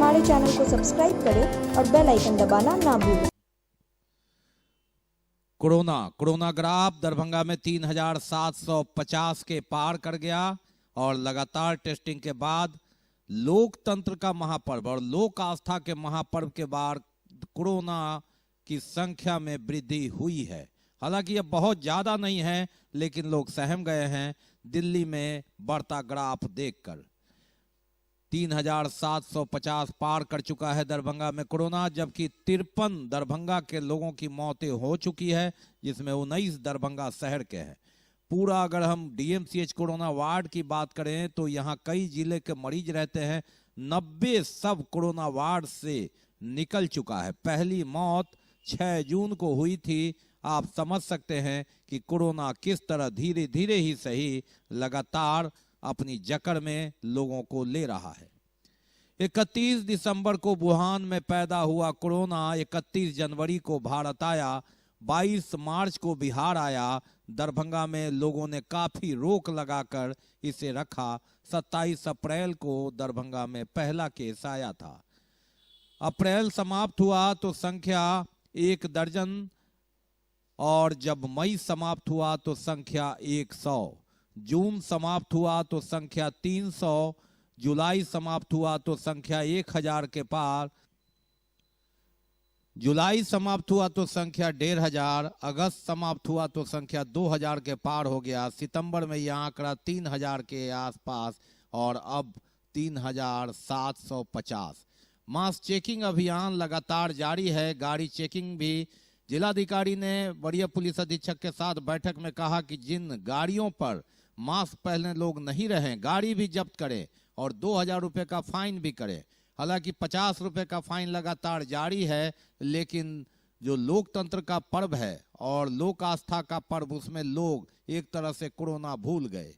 हमारे चैनल को सब्सक्राइब करें और बेल आइकन दबाना ना भूलें। कोरोना ग्राफ दरभंगा में 3750 के पार कर गया और लगातार टेस्टिंग के बाद लोकतंत्र का महापर्व और लोक आस्था के महापर्व के बाद कोरोना की संख्या में वृद्धि हुई है। हालांकि यह बहुत ज्यादा नहीं है, लेकिन लोग सहम गए हैं दिल्ली में बढ़ता ग्राफ देखकर। 3750 पार कर चुका है दरभंगा में कोरोना, जबकि 53 दरभंगा के लोगों की मौतें हो चुकी है, जिसमें 19 दरभंगा शहर के हैं। पूरा अगर हम डीएमसीएच कोरोना वार्ड की बात करें तो यहाँ कई जिले के मरीज रहते हैं। 90 सब कोरोना वार्ड से निकल चुका है। पहली मौत 6 जून को हुई थी। आप समझ सकते हैं कि कोरोना किस तरह धीरे धीरे ही सही लगातार अपनी जकड़ में लोगों को ले रहा है। 31 दिसंबर को वुहान में पैदा हुआ कोरोना 31 जनवरी को भारत आया, 22 मार्च को बिहार आया। दरभंगा में लोगों ने काफी रोक लगाकर इसे रखा। 27 अप्रैल को दरभंगा में पहला केस आया था। अप्रैल समाप्त हुआ तो संख्या 1 दर्जन और जब मई समाप्त हुआ तो संख्या 100। जून समाप्त हुआ तो संख्या 300, जुलाई समाप्त हुआ तो संख्या 1000 के पार, जुलाई समाप्त हुआ तो संख्या 1500, अगस्त समाप्त हुआ तो संख्या 2000 के पार हो गया। सितंबर में यह आंकड़ा 3000 के आसपास और अब 3750। मास चेकिंग अभियान लगातार जारी है। गाड़ी चेकिंग भी जिलाधिकारी ने वरीय पुलिस अधीक्षक के साथ बैठक में कहा कि जिन गाड़ियों पर मास्क पहने लोग नहीं रहे, गाड़ी भी जब्त करें और 2000 रुपये का फाइन भी करें। हालांकि 50 रुपये का फाइन लगातार जारी है, लेकिन जो लोकतंत्र का पर्व है और लोक आस्था का पर्व, उसमें लोग एक तरह से कोरोना भूल गए।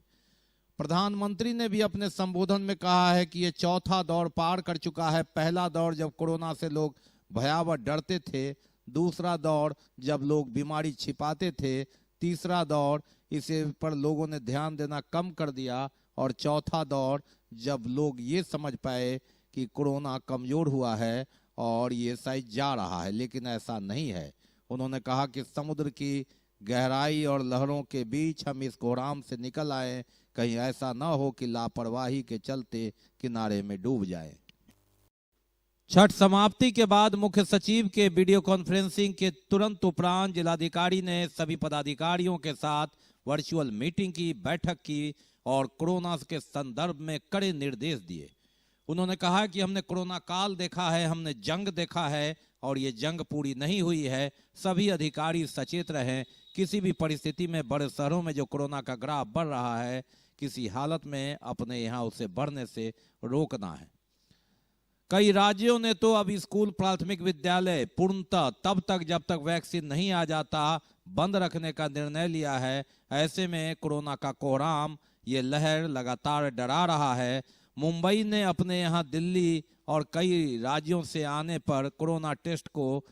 प्रधानमंत्री ने भी अपने संबोधन में कहा है कि ये चौथा दौर पार कर चुका है। पहला दौर जब कोरोना से लोग भयावह डरते थे, दूसरा दौर जब लोग बीमारी छिपाते थे, तीसरा दौर इसे पर लोगों ने ध्यान देना कम कर दिया और चौथा दौर जब लोग ये समझ पाए कि कोरोना कमजोर हुआ है और ये शायद जा रहा है, लेकिन ऐसा नहीं है। उन्होंने कहा कि समुद्र की गहराई और लहरों के बीच हम इस कोहराम से निकल आए, कहीं ऐसा ना हो कि लापरवाही के चलते किनारे में डूब जाए। छठ समाप्ति के बाद मुख्य सचिव के वीडियो कॉन्फ्रेंसिंग के तुरंत उपरांत जिलाधिकारी ने सभी पदाधिकारियों के साथ वर्चुअल मीटिंग की, बैठक की और कोरोना के संदर्भ में कड़े निर्देश दिए। उन्होंने कहा कि हमने कोरोना काल देखा है, हमने जंग देखा है और ये जंग पूरी नहीं हुई है। सभी अधिकारी सचेत रहें। किसी भी परिस्थिति में बड़े शहरों में जो कोरोना का ग्राफ बढ़ रहा है, किसी हालत में अपने यहाँ उसे बढ़ने से रोकना है। कई राज्यों ने तो अब स्कूल, प्राथमिक विद्यालय पूर्णतः तब तक जब तक वैक्सीन नहीं आ जाता बंद रखने का निर्णय लिया है। ऐसे में कोरोना का कोहराम, ये लहर लगातार डरा रहा है। मुंबई ने अपने यहाँ दिल्ली और कई राज्यों से आने पर कोरोना टेस्ट को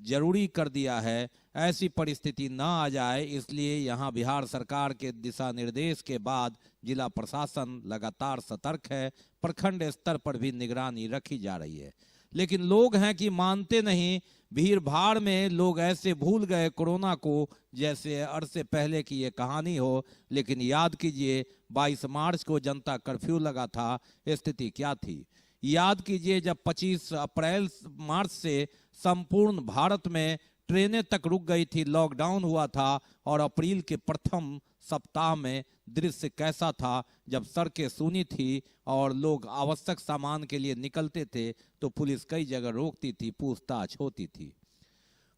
जरूरी कर दिया है। ऐसी परिस्थिति न आ जाए, इसलिए यहाँ बिहार सरकार के दिशा निर्देश के बाद जिला प्रशासन लगातार सतर्क है। प्रखंड स्तर पर भी निगरानी रखी जा रही है, लेकिन लोग हैं कि मानते नहीं। भीड़ भाड़ में लोग ऐसे भूल गए कोरोना को जैसे अरसे पहले की ये कहानी हो। लेकिन याद कीजिए 22 मार्च को जनता कर्फ्यू लगा था, स्थिति क्या थी। याद कीजिए जब 25 अप्रैल मार्च से संपूर्ण भारत में ट्रेनें तक रुक गई थी, लॉकडाउन हुआ था और अप्रैल के प्रथम सप्ताह में दृश्य कैसा था जब सड़कें सूनी थी और लोग आवश्यक सामान के लिए निकलते थे तो पुलिस कई जगह रोकती थी, पूछताछ होती थी।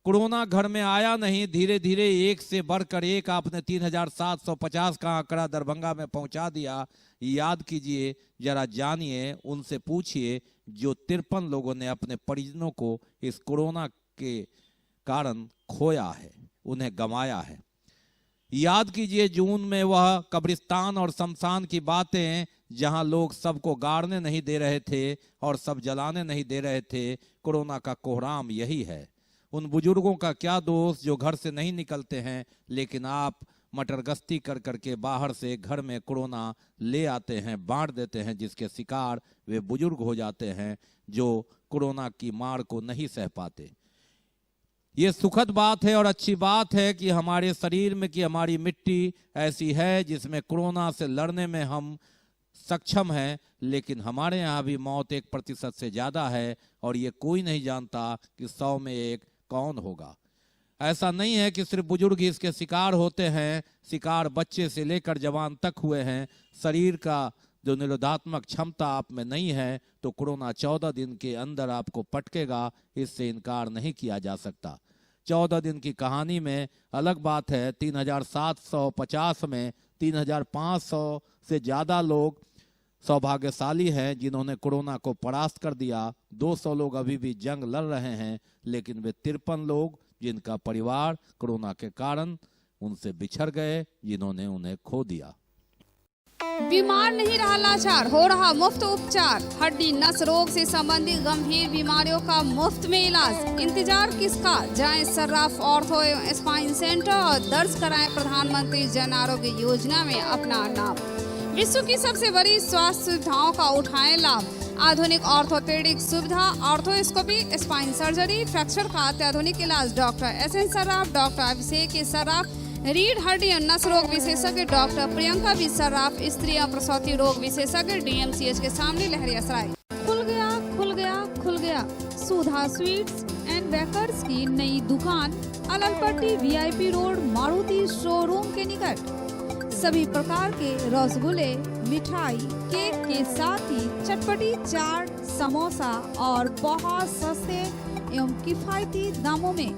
कोरोना घर में आया नहीं, धीरे धीरे एक से बढ़कर एक आपने 3750 का आंकड़ा दरभंगा में पहुंचा दिया। याद कीजिए, जरा जानिए, उनसे पूछिए जो 53 लोगों ने अपने परिजनों को इस कोरोना के कारण खोया है, उन्हें गंवाया है। याद कीजिए जून में वह कब्रिस्तान और शमशान की बातें, जहां लोग सबको गाड़ने नहीं दे रहे थे और सब जलाने नहीं दे रहे थे। कोरोना का कोहराम यही है। उन बुजुर्गों का क्या दोष जो घर से नहीं निकलते हैं, लेकिन आप मटर गश्ती कर करके बाहर से घर में कोरोना ले आते हैं, बांट देते हैं, जिसके शिकार वे बुजुर्ग हो जाते हैं जो कोरोना की मार को नहीं सह पाते। ये सुखद बात है और अच्छी बात है कि हमारे शरीर में, कि हमारी मिट्टी ऐसी है जिसमें कोरोना से लड़ने में हम सक्षम हैं, लेकिन हमारे यहाँ भी मौत 1% से ज़्यादा है और ये कोई नहीं जानता कि 100 में 1 कौन होगा। ऐसा नहीं है कि सिर्फ बुजुर्ग ही इसके शिकार होते हैं, शिकार बच्चे से लेकर जवान तक हुए हैं। शरीर का जो निरोधात्मक क्षमता आप में नहीं है तो कोरोना 14 दिन के अंदर आपको पटकेगा, इससे इनकार नहीं किया जा सकता। 14 दिन की कहानी में अलग बात है, 3750 में 3500 से ज़्यादा लोग सौभाग्यशाली हैं जिन्होंने कोरोना को परास्त कर दिया। 200 लोग अभी भी जंग लड़ रहे हैं, लेकिन वे 53 लोग जिनका परिवार कोरोना के कारण उनसे बिछड़ गए, जिन्होंने उन्हें खो दिया। बीमार नहीं रहा लाचार, हो रहा मुफ्त उपचार। हड्डी नस रोग से संबंधित गंभीर बीमारियों का मुफ्त में इलाज। इंतजार किसका, जाएं सर्राफ ऑर्थो एवं स्पाइन सेंटर और दर्ज कराएं प्रधानमंत्री जन आरोग्य योजना में अपना नाम। विश्व की सबसे बड़ी स्वास्थ्य सुविधाओं का उठाएं लाभ। आधुनिक ऑर्थोपेडिक सुविधा, ऑर्थोस्कोपी, स्पाइन सर्जरी, फ्रैक्चर का अत्याधुनिक इलाज। डॉक्टर SN सर्राफ, डॉक्टर अभिषेक सर्राफ, रीढ़ हड्डी और नस रोग विशेषज्ञ डॉक्टर प्रियंका बी सर्राफ, स्त्री और प्रसूति रोग विशेषज्ञ DMCH के सामने लहरियासराय। खुल गया खुल गया खुल गया सुधा स्वीट्स एंड बेकर्स की नई दुकान, Allalpatti VIP road, Maruti showroom के निकट। सभी प्रकार के रसगुल्ले, मिठाई, केक के साथ ही चटपटी चाट, समोसा और बहुत सस्ते एवं किफायती दामों में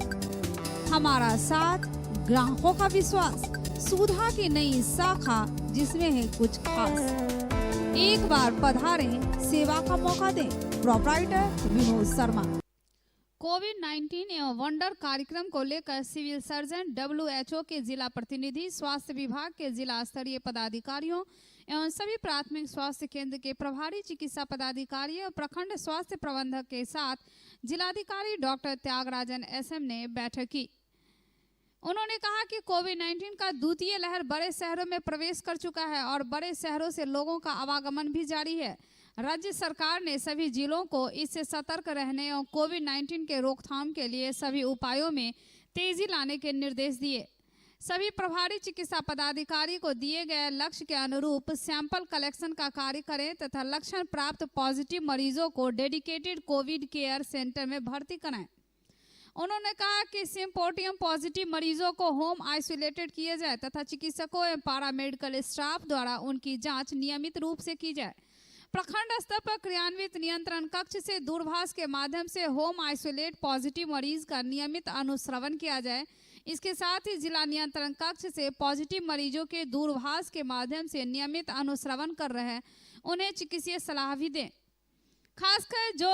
हमारा साथ, ग्राहकों का विश्वास। सुधा की नई शाखा जिसमें है कुछ खास। एक बार पधारें, सेवा का मौका दें। प्रोप्राइटर विनोद शर्मा। कोविड-19 एवं वंडर कार्यक्रम को लेकर सिविल सर्जन, WHO के जिला प्रतिनिधि, स्वास्थ्य विभाग के जिला स्तरीय पदाधिकारियों एवं सभी प्राथमिक स्वास्थ्य केंद्र के प्रभारी चिकित्सा पदाधिकारी और प्रखंड स्वास्थ्य प्रबंधक के साथ जिलाधिकारी डॉक्टर त्यागराजन SM ने बैठक की। उन्होंने कहा कि कोविड-19 का द्वितीय लहर बड़े शहरों में प्रवेश कर चुका है और बड़े शहरों से लोगों का आवागमन भी जारी है। राज्य सरकार ने सभी जिलों को इससे सतर्क रहने और कोविड-19 के रोकथाम के लिए सभी उपायों में तेजी लाने के निर्देश दिए। सभी प्रभारी चिकित्सा पदाधिकारी को दिए गए लक्ष्य के अनुरूप सैंपल कलेक्शन का कार्य करें तथा लक्षण प्राप्त पॉजिटिव मरीजों को डेडिकेटेड कोविड केयर सेंटर में भर्ती कराएं। उन्होंने कहा कि सिम्पोटियम पॉजिटिव मरीजों को होम आइसोलेटेड किया जाए तथा चिकित्सकों एवं पैरामेडिकल स्टाफ द्वारा उनकी जांच नियमित रूप से की जाए। प्रखंड स्तर पर क्रियान्वित नियंत्रण कक्ष से दूरभाष के माध्यम से होम आइसोलेट पॉजिटिव मरीज का नियमित अनुश्रवण किया जाए। इसके साथ ही जिला नियंत्रण कक्ष से पॉजिटिव मरीजों के दूरभाष के माध्यम से नियमित अनुश्रवण कर रहे हैं, उन्हें चिकित्सीय सलाह भी दें। खासकर जो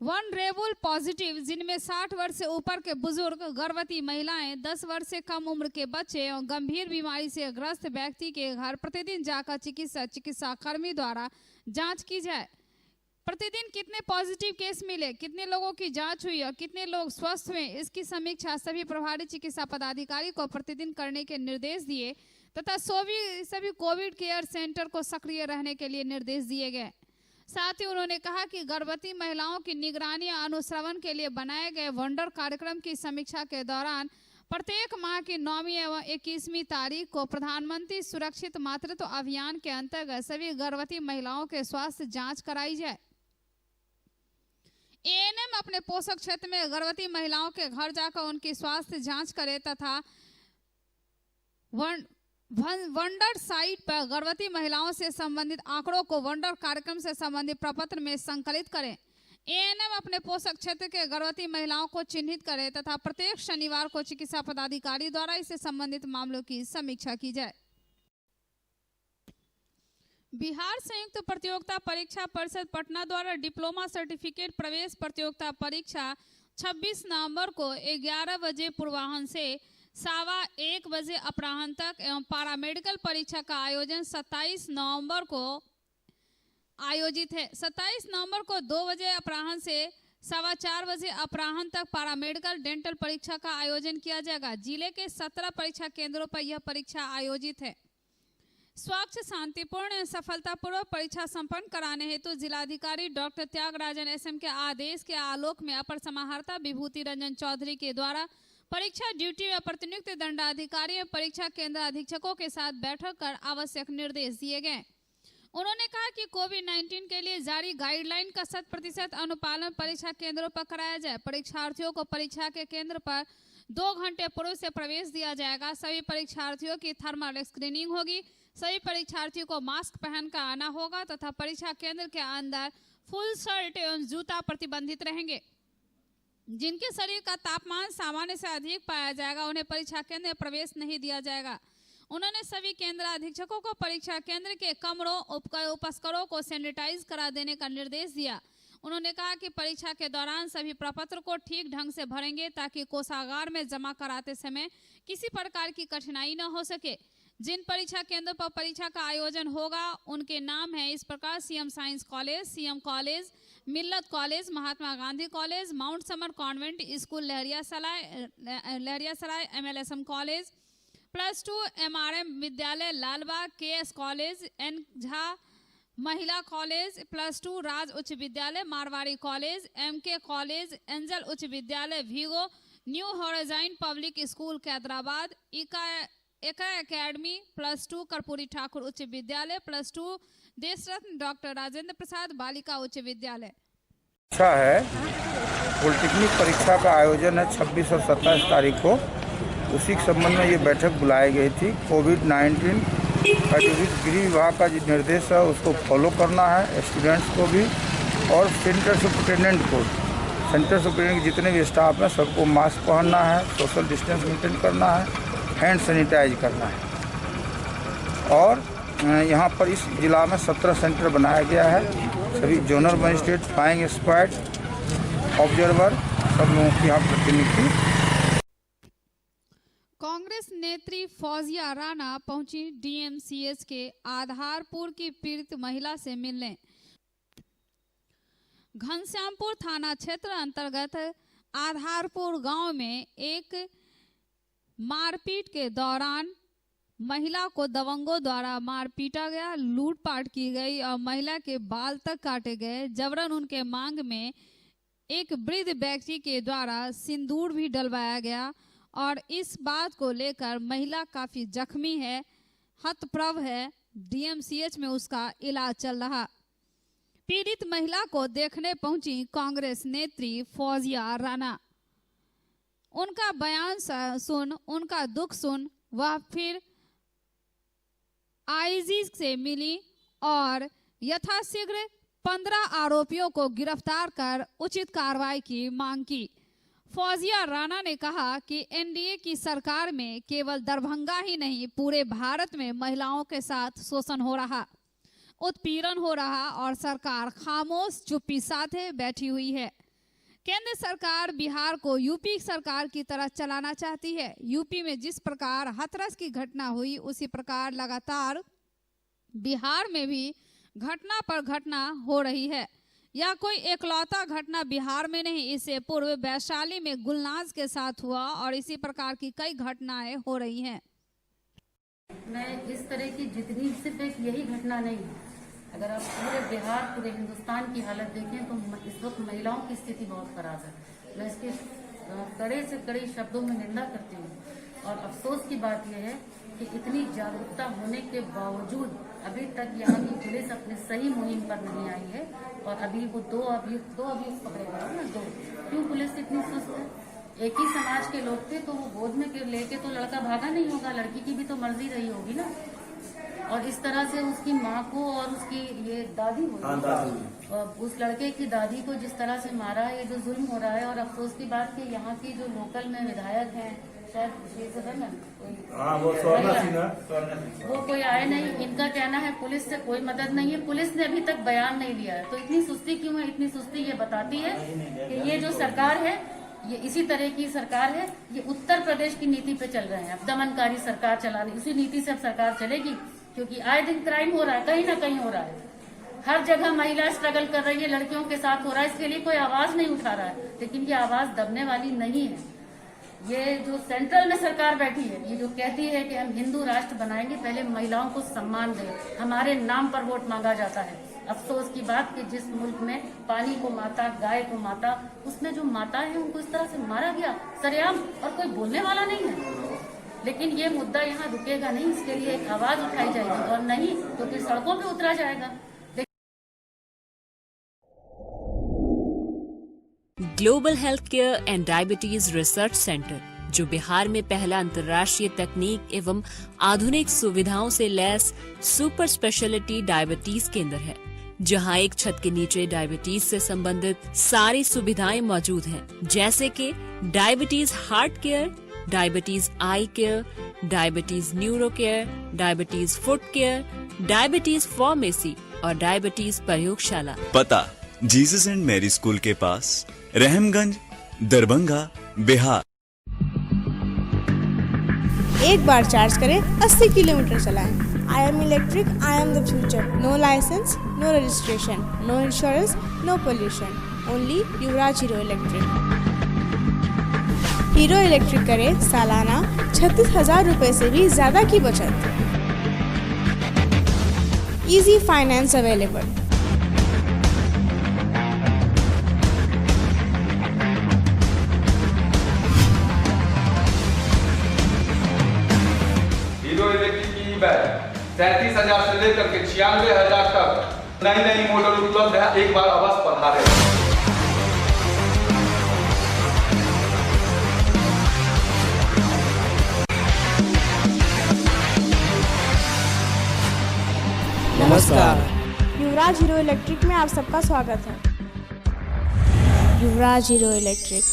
वनरेबल पॉजिटिव, जिनमें 60 वर्ष से ऊपर के बुजुर्ग, गर्भवती महिलाएं, 10 वर्ष से कम उम्र के बच्चे और गंभीर बीमारी से ग्रस्त व्यक्ति के घर प्रतिदिन जाकर चिकित्सा कर्मी द्वारा जांच की जाए। प्रतिदिन कितने पॉजिटिव केस मिले, कितने लोगों की जांच हुई और कितने लोग स्वस्थ हुए, इसकी समीक्षा सभी प्रभारी चिकित्सा पदाधिकारी को प्रतिदिन करने के निर्देश दिए तथा सभी कोविड केयर सेंटर को सक्रिय रहने के लिए निर्देश दिए गए। साथ ही उन्होंने कहा कि गर्भवती महिलाओं की निगरानी और अनुश्रवण के लिए बनाए गए वंडर कार्यक्रम की समीक्षा के दौरान प्रत्येक माह की 9वीं एवं 21वीं तारीख को प्रधानमंत्री सुरक्षित मातृत्व अभियान के अंतर्गत सभी गर्भवती महिलाओं के स्वास्थ्य जांच कराई जाए। ANM अपने पोषक क्षेत्र में गर्भवती महिलाओं के घर जाकर उनकी स्वास्थ्य जांच करे तथा वंडर साइट पर गर्भवती महिलाओं से संबंधित आंकड़ों को वंडर कार्यक्रम से संबंधित प्रपत्र में संकलित करें। ANM अपने पोषक क्षेत्र के गर्भवती महिलाओं को चिन्हित करे तथा प्रत्येक शनिवार को चिकित्सा पदाधिकारी द्वारा इससे संबंधित मामलों की समीक्षा की जाए। बिहार संयुक्त प्रतियोगिता परीक्षा परिषद पटना द्वारा डिप्लोमा सर्टिफिकेट प्रवेश प्रतियोगिता परीक्षा 26 नवंबर को 11 बजे पूर्वाह्न से 1:15 बजे अपराह्न तक एवं पैरामेडिकल परीक्षा का आयोजन 27 नवंबर को आयोजित है। 27 नवंबर को 2 बजे अपराह्न से 4:15 बजे अपराह्न तक पैरामेडिकल डेंटल परीक्षा का आयोजन किया जाएगा। जिले के 17 परीक्षा केंद्रों पर यह परीक्षा आयोजित है। स्वच्छ, शांतिपूर्ण एवं सफलतापूर्वक परीक्षा संपन्न कराने हेतु जिलाधिकारी डॉक्टर त्यागराजन एसएम के आदेश के आलोक में अपर समाहर्ता विभूति रंजन चौधरी के द्वारा परीक्षा ड्यूटी में प्रतिनियुक्त दंडाधिकारी एवं परीक्षा केंद्र अधीक्षकों के साथ बैठक कर आवश्यक निर्देश दिए गए। उन्होंने कहा कि कोविड-19 के लिए जारी गाइडलाइन का 100% अनुपालन परीक्षा केंद्रों पर कराया जाए। परीक्षार्थियों को परीक्षा के केंद्र पर 2 घंटे पूर्व से प्रवेश दिया जाएगा। सभी परीक्षार्थियों की थर्मल स्क्रीनिंग होगी। सभी परीक्षार्थियों को मास्क पहनकर आना होगा तथा परीक्षा केंद्र के अंदर फुल शर्ट एवं जूता प्रतिबंधित रहेंगे। जिनके शरीर का तापमान सामान्य से अधिक पाया जाएगा उन्हें परीक्षा केंद्र में प्रवेश नहीं दिया जाएगा। उन्होंने सभी केंद्र अधीक्षकों को परीक्षा केंद्र के कमरों उपस्करों को सैनिटाइज करा देने का निर्देश दिया। उन्होंने कहा कि परीक्षा के दौरान सभी प्रपत्र को ठीक ढंग से भरेंगे ताकि कोषागार में जमा कराते समय किसी प्रकार की कठिनाई न हो सके। जिन परीक्षा केंद्रों पर परीक्षा का आयोजन होगा उनके नाम है इस प्रकार: CM science college, CM college, Millat college, Mahatma Gandhi college, mount summer convent school Laheriasarai, MLSM college, +2 MRM विद्यालय Lalbagh, KS college, N Jha महिला कॉलेज, +2 राज उच्च विद्यालय, Marwari college, MK college, angel उच्च विद्यालय वीगो, न्यू हॉराइजन पब्लिक स्कूल कैदराबाद, एका एकेडमी, +2 कर्पूरी ठाकुर उच्च विद्यालय, +2 देशरत्न डॉक्टर राजेंद्र प्रसाद बालिका उच्च विद्यालय। अच्छा है, पॉलिटेक्निक परीक्षा का आयोजन है 26 और 27 तारीख को। उसी के संबंध में ये बैठक बुलाई गई थी। कोविड-19 का जो भी गृह विभाग का जो निर्देश है उसको फॉलो करना है, स्टूडेंट्स को भी और सेंटर सुपरिटेंडेंट को। सेंटर सुपरिटेंडेंट के जितने भी स्टाफ हैं सबको मास्क पहनना है, सोशल डिस्टेंस मेंटेन करना है, हैंड सैनिटाइज करना है। और यहाँ पर इस जिला में 17 सेंटर बनाया गया है। सभी zonal magistrate, flying squad, observer सब लोगों की यहाँ प्रतिनियुक्ति। कांग्रेस नेत्री फौजिया राणा पहुंची DMCH के आधारपुर की पीड़ित महिला से मिलने। घनश्यामपुर थाना क्षेत्र अंतर्गत आधारपुर गांव में एक मारपीट के दौरान महिला को दबंगों द्वारा मार पीटा गया, लूटपाट की गई और महिला के बाल तक काटे गए। जबरन उनके मांग में एक वृद्ध व्यक्ति के द्वारा सिंदूर भी डलवाया गया और इस बात को लेकर महिला काफी जख्मी है, हतप्रभ है। DMCH में उसका इलाज चल रहा। पीड़ित महिला को देखने पहुंची कांग्रेस नेत्री फौजिया राणा। उनका बयान सुन, उनका दुख सुन वह फिर IG से मिली और यथाशीघ्र 15 आरोपियों को गिरफ्तार कर उचित कार्रवाई की मांग की। फौजिया राणा ने कहा कि NDA की सरकार में केवल दरभंगा ही नहीं पूरे भारत में महिलाओं के साथ शोषण हो रहा, उत्पीड़न हो रहा और सरकार खामोश चुप्पी साधे बैठी हुई है। केंद्र सरकार बिहार को यूपी सरकार की तरह चलाना चाहती है। यूपी में जिस प्रकार हाथरस की घटना हुई उसी प्रकार लगातार बिहार में भी घटना पर घटना हो रही है। यह कोई एकलौता घटना बिहार में नहीं, इससे पूर्व वैशाली में गुलनाज के साथ हुआ और इसी प्रकार की कई घटनाएं हो रही हैं। मैं इस तरह की जितनी सिर्फ एक यही घटना नहीं, अगर आप पूरे बिहार पूरे हिंदुस्तान की हालत देखें तो इस वक्त महिलाओं की स्थिति बहुत खराब है। मैं इसके कड़े से कड़े शब्दों में निंदा करती हूँ और अफसोस की बात यह है कि इतनी जागरूकता होने के बावजूद अभी तक यहाँ की पुलिस अपने सही मुहिम पर नहीं आई है और अभी वो दो अभियुक्त पकड़े गए ना, 2। क्यों पुलिस इतनी सुस्त है? एक ही समाज के लोग थे तो वो गोद में लेके तो लड़का भागा नहीं होगा, लड़की की भी तो मर्जी रही होगी ना। और इस तरह से उसकी माँ को और उसकी ये दादी हुई और उस लड़के की दादी को जिस तरह से मारा है, ये जो जुल्म हो रहा है। और अफसोस की बात कि यहाँ की जो लोकल में विधायक हैं, शायद वो कोई आए नहीं। इनका कहना है पुलिस से कोई मदद नहीं है, पुलिस ने अभी तक बयान नहीं दिया है। तो इतनी सुस्ती क्यों है? इतनी सुस्ती ये बताती है कि ये जो सरकार है ये इसी तरह की सरकार है। ये उत्तर प्रदेश की नीति पे चल रहे हैं, अब दमनकारी सरकार चला रही, उसी नीति से अब सरकार चलेगी। क्योंकि आए दिन क्राइम हो रहा है, कहीं ना कहीं हो रहा है। हर जगह महिला स्ट्रगल कर रही है, लड़कियों के साथ हो रहा है, इसके लिए कोई आवाज नहीं उठा रहा है। लेकिन ये आवाज दबने वाली नहीं है। ये जो सेंट्रल में सरकार बैठी है, ये जो कहती है कि हम हिंदू राष्ट्र बनाएंगे, पहले महिलाओं को सम्मान दें। हमारे नाम पर वोट मांगा जाता है। अफसोस की बात कि जिस मुल्क में पानी को माता, गाय को माता, उसमें जो माता है उनको इस तरह से मारा गया सरेआम, और कोई बोलने वाला नहीं है। लेकिन ये मुद्दा यहाँ रुकेगा नहीं, इसके लिए एक आवाज उठाई जाएगी, और नहीं तो फिर सड़कों पे उतरा जाएगा। Global health care and diabetes research centre, जो बिहार में पहला अंतर्राष्ट्रीय तकनीक एवं आधुनिक सुविधाओं से लैस सुपर स्पेशलिटी डायबिटीज केंद्र है, जहां एक छत के नीचे डायबिटीज से संबंधित सारी सुविधाएं मौजूद हैं, जैसे कि diabetes heart care, diabetes eye care, diabetes neuro care, diabetes foot care, diabetes pharmacy और डायबिटीज प्रयोगशाला। पता जीसस एंड मैरी स्कूल के पास, रहमगंज, दरभंगा, बिहार। एक बार चार्ज करें, 80 किलोमीटर चलाएं। I am electric, I am the future. No licence, no registration, no insurance, no pollution, only Yuvraj hero Electric. Hero Electric करें सालाना 36,000 रुपए से भी ज्यादा की बचत। Easy finance available. Hero Electric की ई बैग 37,000 से लेकर के 96,000 तक नई नई मॉडल उपलब्ध है। एक बार अवश्य पधारें। नमस्कार, युवराज हीरो इलेक्ट्रिक में आप सबका स्वागत है। Yuvraj hero electric,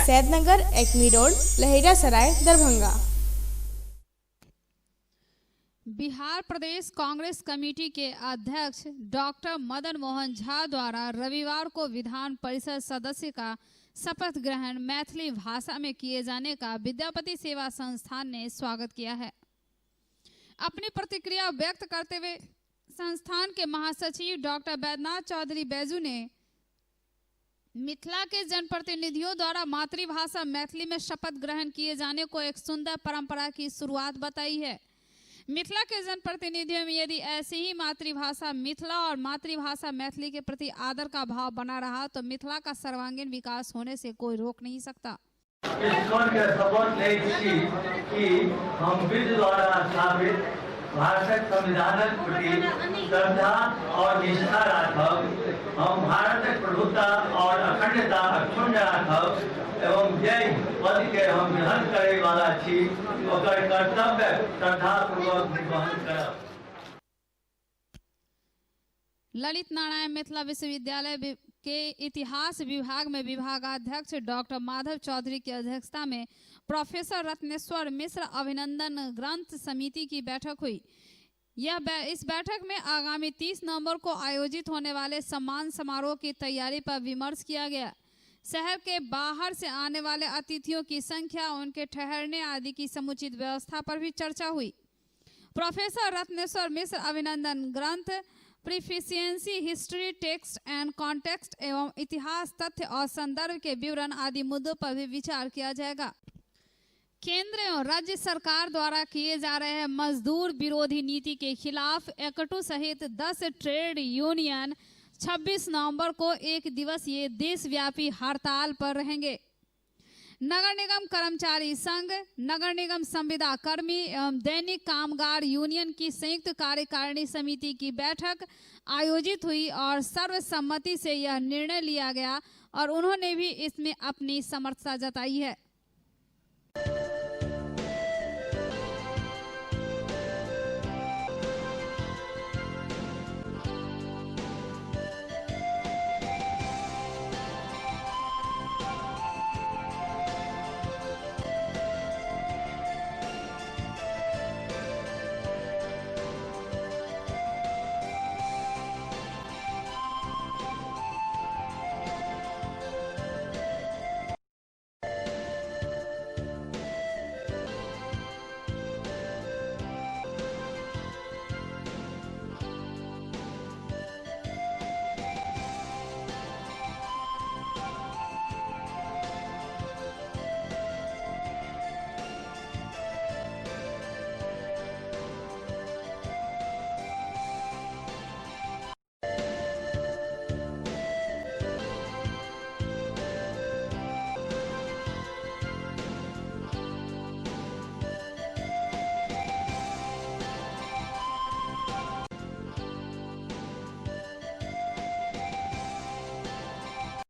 Saidnagar, acme road, Laheriasarai, Darbhanga. Bihar Pradesh congress committee के अध्यक्ष डॉक्टर मदन मोहन झा द्वारा रविवार को विधान परिषद सदस्य का शपथ ग्रहण मैथिली भाषा में किए जाने का विद्यापति सेवा संस्थान ने स्वागत किया है। अपनी प्रतिक्रिया व्यक्त करते हुए संस्थान के महासचिव डॉक्टर बैद्यनाथ चौधरी बैजू ने मिथिला के जनप्रतिनिधियों द्वारा मातृभाषा मैथिली में शपथ ग्रहण किए जाने को एक सुंदर परंपरा की शुरुआत बताई है। मिथिला के जनप्रतिनिधियों में यदि ऐसी ही मातृभाषा मिथिला और मातृभाषा मैथिली के प्रति आदर का भाव बना रहा तो मिथिला का सर्वांगीण विकास होने से कोई रोक नहीं सकता। हम विधि द्वारा स्थापित भारत संविधानक प्रति श्रद्धा और निष्ठा राखब। हम भारतक प्रभुता और अखंडता अक्षुण्ण राखब एवं जय पद के हम ग्रहण करे वाला छी, ओकर कर्तव्य श्रद्धापूर्वक निर्वहन करब। ललित नारायण मिथिला विश्वविद्यालय के इतिहास विभाग में विभागाध्यक्ष डॉक्टर माधव चौधरी की अध्यक्षता में प्रोफेसर रत्नेश्वर मिश्र अभिनंदन ग्रंथ समिति की बैठक हुई। इस बैठक में आगामी 30 नवंबर को आयोजित होने वाले सम्मान समारोह की तैयारी पर विमर्श किया गया। शहर के बाहर से आने वाले अतिथियों की संख्या, उनके ठहरने आदि की समुचित व्यवस्था पर भी चर्चा हुई। प्रोफेसर रत्नेश्वर मिश्र अभिनंदन ग्रंथ, प्रीफिशिएंसी, हिस्ट्री, टेक्स्ट एंड कॉन्टेक्स्ट एवं इतिहास, तथ्य और संदर्भ के विवरण आदि मुद्दों पर भी विचार किया जाएगा। केंद्र एवं राज्य सरकार द्वारा किए जा रहे मजदूर विरोधी नीति के खिलाफ एकटू सहित 10 ट्रेड यूनियन 26 नवंबर को एक दिवसीय देशव्यापी हड़ताल पर रहेंगे। नगर निगम कर्मचारी संघ, नगर निगम संविदा कर्मी एवं दैनिक कामगार यूनियन की संयुक्त कार्यकारिणी समिति की बैठक आयोजित हुई और सर्वसम्मति से यह निर्णय लिया गया और उन्होंने भी इसमें अपनी समर्थता जताई है।